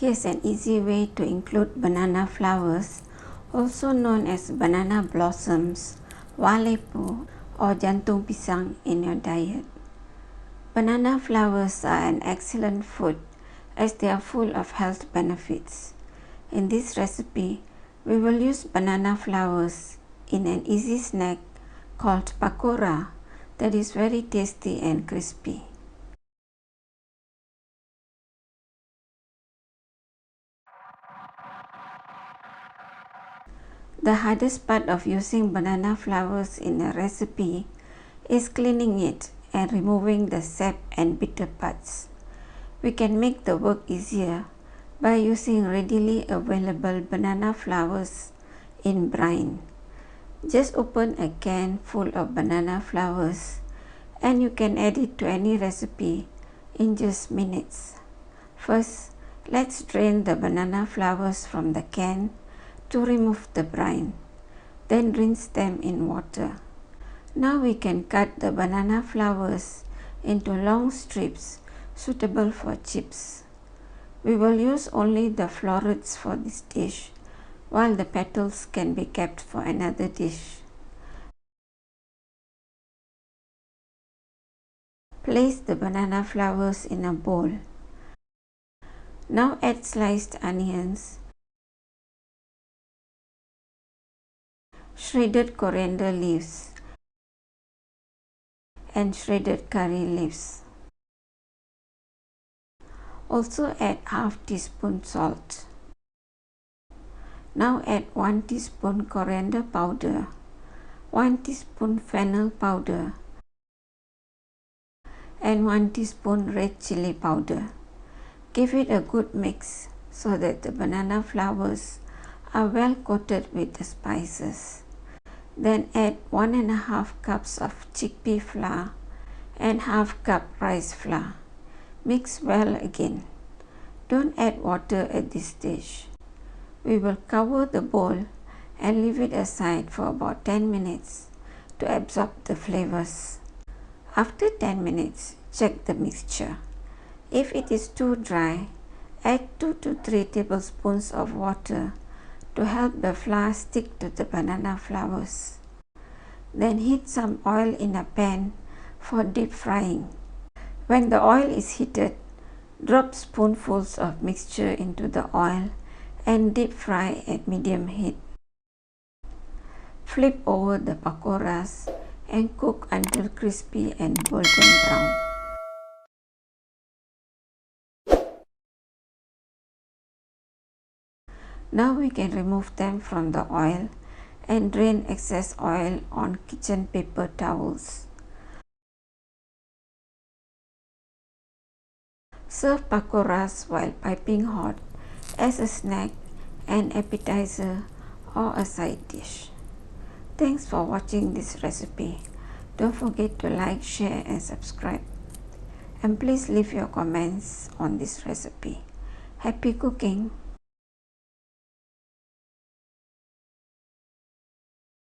Here's an easy way to include banana flowers, also known as banana blossoms, Vazhaipoo or Jantung Pisang in your diet. Banana flowers are an excellent food as they are full of health benefits. In this recipe, we will use banana flowers in an easy snack called Pakora that is very tasty and crispy. The hardest part of using banana flowers in a recipe is cleaning it and removing the sap and bitter parts. We can make the work easier by using readily available banana flowers in brine. Just open a can full of banana flowers and you can add it to any recipe in just minutes. First, let's drain the banana flowers from the can to remove the brine. Then rinse them in water. Now we can cut the banana flowers into long strips suitable for chips. We will use only the florets for this dish, while the petals can be kept for another dish. Place the banana flowers in a bowl. Now add sliced onions, shredded coriander leaves, and shredded curry leaves. Also add half teaspoon salt. Now add 1 teaspoon coriander powder, 1 teaspoon fennel powder, and 1 teaspoon red chili powder. Give it a good mix so that the banana flowers are well coated with the spices. Then add 1½ cups of chickpea flour and ½ cup rice flour. Mix well again. Don't add water at this stage. We will cover the bowl and leave it aside for about 10 minutes to absorb the flavors. After 10 minutes, check the mixture. If it is too dry, add 2 to 3 tablespoons of water to help the flour stick to the banana flowers. Then heat some oil in a pan for deep frying. When the oil is heated, drop spoonfuls of mixture into the oil and deep fry at medium heat. Flip over the pakoras and cook until crispy and golden brown. Now we can remove them from the oil and drain excess oil on kitchen paper towels. Serve pakoras while piping hot as a snack, an appetizer, or a side dish. Thanks for watching this recipe. Don't forget to like, share and subscribe. And please leave your comments on this recipe. Happy cooking!